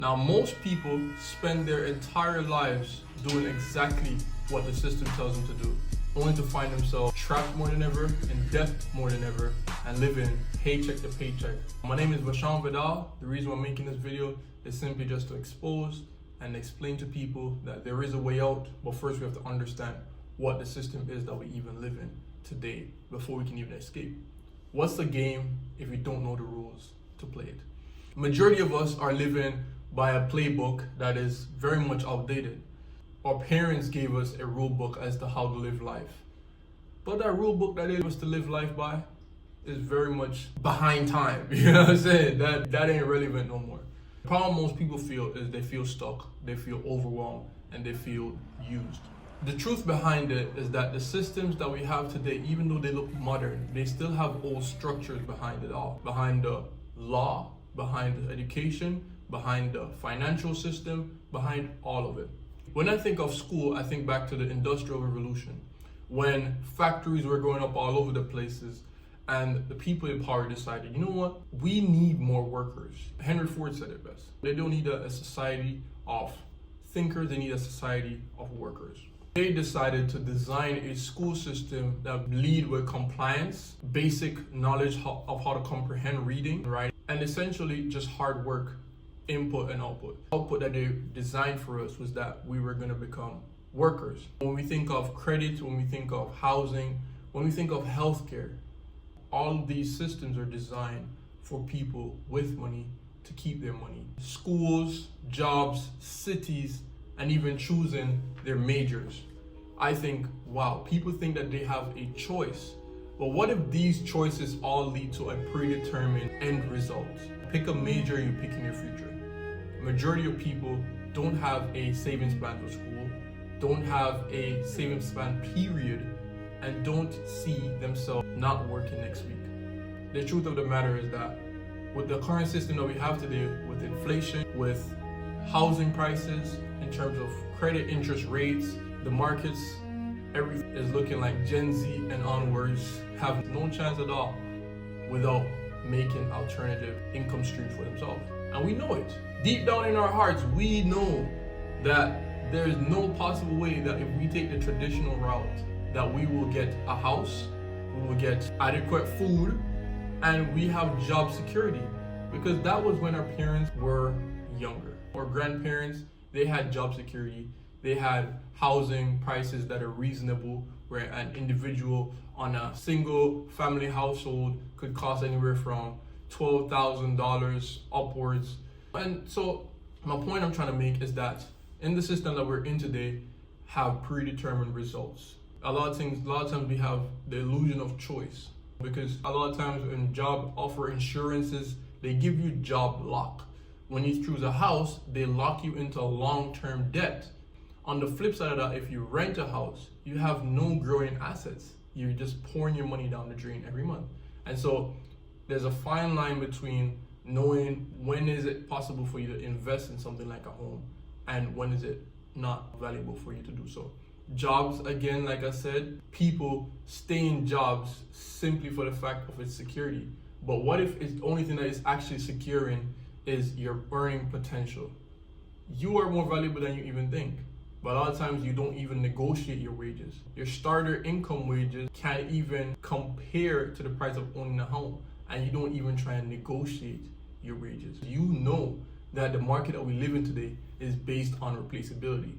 Now, most people spend their entire lives doing exactly what the system tells them to do, only to find themselves trapped more than ever, in debt more than ever, and living paycheck to paycheck. My name is Vashan Vidal. The reason why I'm making this video is simply just to expose and explain to people that there is a way out, but first we have to understand what the system is that we even live in today before we can even escape. What's the game if we don't know the rules to play it? Majority of us are living by a playbook that is very much outdated. Our parents gave us a rule book as to how to live life. But that rule book that they gave us to live life by is very much behind time. You know what I'm saying? That ain't relevant no more. The problem most people feel is they feel stuck, they feel overwhelmed, and they feel used. The truth behind it is that the systems that we have today, even though they look modern, they still have old structures behind it all. Behind the law, behind the education, behind the financial system, behind all of it. When I think of school, I think back to the Industrial Revolution, when factories were going up all over the places and the people in power decided, you know what, we need more workers. Henry Ford said it best. They don't need a society of thinkers, they need a society of workers. They decided to design a school system that lead with compliance, basic knowledge of how to comprehend reading, right? And essentially just hard work, input and output. Output that they designed for us was that we were going to become workers. When we think of credit, when we think of housing, when we think of healthcare, all of these systems are designed for people with money to keep their money. Schools, jobs, cities, and even choosing their majors. I think, wow, people think that they have a choice. But what if these choices all lead to a predetermined end result? Pick a major you pick in your future. Majority of people don't have a savings plan for school, don't have a savings plan period, and don't see themselves not working next week. The truth of the matter is that with the current system that we have today, with inflation, with housing prices, in terms of credit interest rates, the markets, everything is looking like Gen Z and onwards have no chance at all without making alternative income streams for themselves. And we know it. Deep down in our hearts, we know that there is no possible way that if we take the traditional route, that we will get a house, we will get adequate food, and we have job security. Because that was when our parents were younger. Our grandparents, they had job security. They had housing prices that are reasonable, where an individual on a single family household could cost anywhere from $12,000 upwards. And so my point I'm trying to make is that in the system that we're in today have predetermined results. A lot of times we have the illusion of choice, because a lot of times when job offer insurances, they give you job lock. When you choose a house, they lock you into long-term debt. On the flip side of that, if you rent a house, you have no growing assets. You're just pouring your money down the drain every month. And so there's a fine line between knowing when is it possible for you to invest in something like a home and when is it not valuable for you to do so. Jobs, again, like I said, people stay in jobs simply for the fact of its security. But what if it's the only thing that is actually securing is your earning potential? You are more valuable than you even think. But a lot of times you don't even negotiate your wages. Your starter income wages can't even compare to the price of owning a home. And you don't even try and negotiate your wages. You know that the market that we live in today is based on replaceability.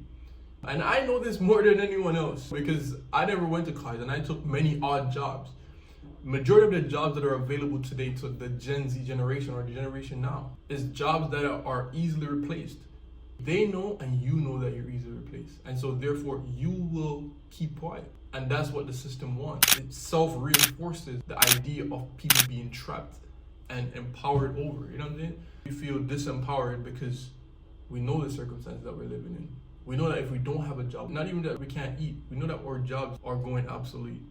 And I know this more than anyone else because I never went to college and I took many odd jobs. Majority of the jobs that are available today to the Gen Z generation or the generation now is jobs that are easily replaced. They know and you know that you're easily replaced. And so therefore you will keep quiet. And that's what the system wants. It self-reinforces the idea of people being trapped and empowered over. You know what I'm saying? We feel disempowered because we know the circumstances that we're living in. We know that if we don't have a job, not even that we can't eat, we know that our jobs are going obsolete.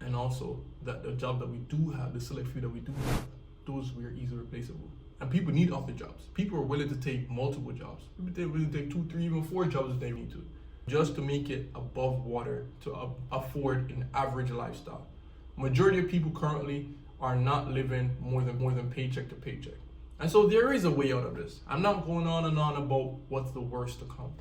And also that the job that we do have, the select few that we do have, those we are easily replaceable. And people need other jobs. People are willing to take multiple jobs. They're willing to take 2, 3, even 4 jobs if they need to, just to make it above water, to afford an average lifestyle. Majority of people currently are not living more than paycheck to paycheck. And so there is a way out of this. I'm not going on and on about what's the worst to come.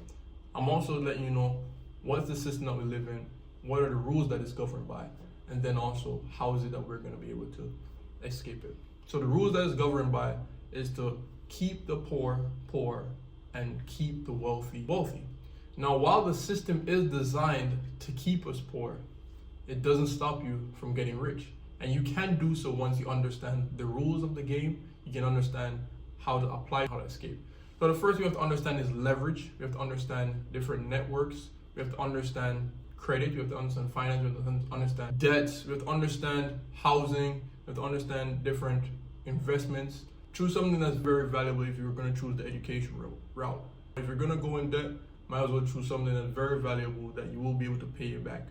I'm also letting you know what's the system that we live in, what are the rules that it's governed by, and then also how is it that we're going to be able to escape it. So the rules that it's governed by is to keep the poor poor and keep the wealthy wealthy. Now, while the system is designed to keep us poor, it doesn't stop you from getting rich. And you can do so once you understand the rules of the game. You can understand how to apply, how to escape. So the first we have to understand is leverage. We have to understand different networks. We have to understand credit. We have to understand finance. We have to understand debts. We have to understand housing. We have to understand different investments. Choose something that's very valuable if you're going to choose the education route. If you're going to go in debt, might as well choose something that's very valuable that you will be able to pay it back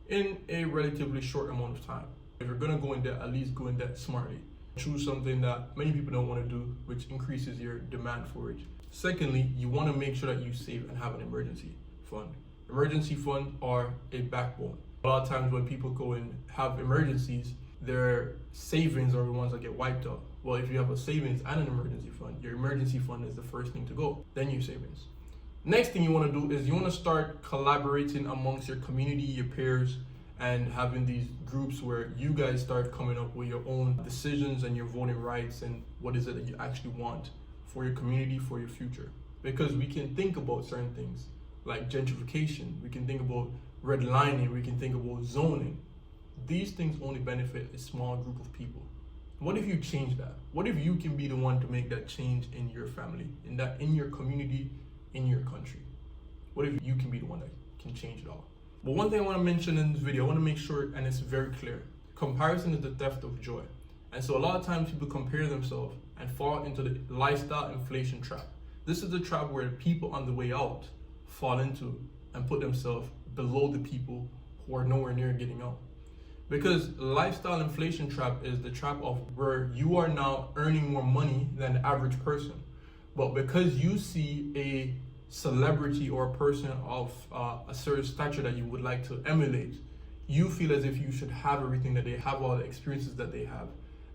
in a relatively short amount of time. If you're going to go in debt, at least go in debt smartly. Choose something that many people don't want to do, which increases your demand for it. Secondly, you want to make sure that you save and have an emergency fund. Emergency funds are a backbone. A lot of times when people go and have emergencies, their savings are the ones that get wiped out. Well, if you have a savings and an emergency fund, your emergency fund is the first thing to go, then your savings. Next thing you want to do is you want to start collaborating amongst your community, your peers, and having these groups where you guys start coming up with your own decisions and your voting rights and what is it that you actually want for your community, for your future. Because we can think about certain things like gentrification, we can think about redlining, we can think about zoning. These things only benefit a small group of people. What if you change that? What if you can be the one to make that change in your family, in your community, in your country? What if you can be the one that can change it all? But one thing I want to mention in this video, I want to make sure, and it's very clear, comparison is the theft of joy. And so a lot of times people compare themselves and fall into the lifestyle inflation trap. This is the trap where the people on the way out fall into and put themselves below the people who are nowhere near getting out. Because lifestyle inflation trap is the trap of where you are now earning more money than the average person. But because you see a celebrity or a person of a certain stature that you would like to emulate, you feel as if you should have everything that they have, all the experiences that they have,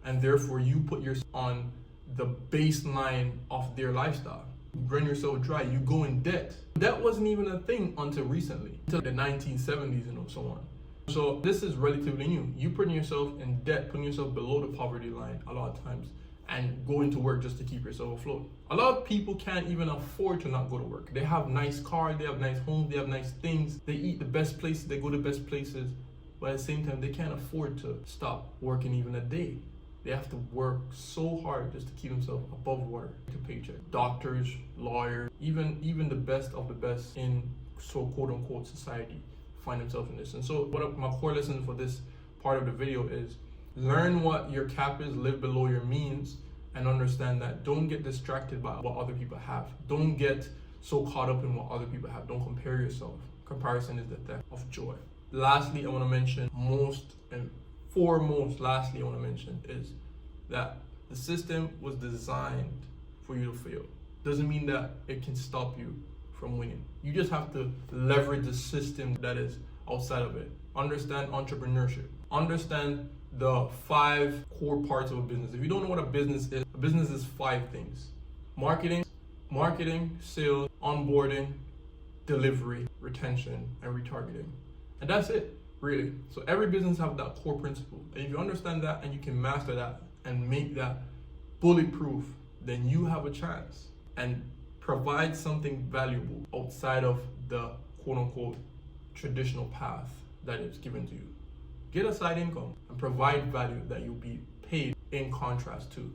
and therefore you put yourself on the baseline of their lifestyle. You run yourself dry, you go in debt. That wasn't even a thing until recently, until the 1970s and so on. So this is relatively new. You putting yourself in debt, putting yourself below the poverty line a lot of times, and going to work just to keep yourself afloat. A lot of people can't even afford to not go to work. They have nice cars, they have nice homes, they have nice things, they eat the best places, they go to the best places, but at the same time, they can't afford to stop working even a day. They have to work so hard just to keep themselves above water to paycheck. Doctors, lawyers, even the best of the best in so quote unquote society find themselves in this. And so my core lesson for this part of the video is learn what your cap is, live below your means, and understand that don't get distracted by what other people have. Don't get so caught up in what other people have. Don't compare yourself. Comparison is the theft of joy. Lastly, I want to mention is that the system was designed for you to fail. Doesn't mean that it can stop you from winning. You just have to leverage the system that is outside of it. Understand entrepreneurship. Understand the 5 core parts of a business. If you don't know what a business is 5 things. Marketing, sales, onboarding, delivery, retention, and retargeting. And that's it, really. So every business have that core principle. And if you understand that and you can master that and make that bulletproof, then you have a chance and provide something valuable outside of the quote unquote traditional path that is given to you. Get a side income and provide value that you'll be paid in contrast to.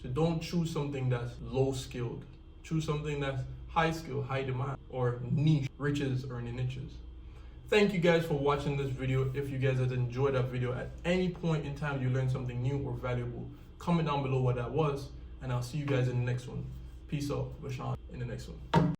So don't choose something that's low skilled. Choose something that's high skill, high demand, or niche, riches or niches. Thank you guys for watching this video. If you guys have enjoyed that video at any point in time, you learned something new or valuable, comment down below what that was, and I'll see you guys in the next one. Peace out, Bashan, in the next one.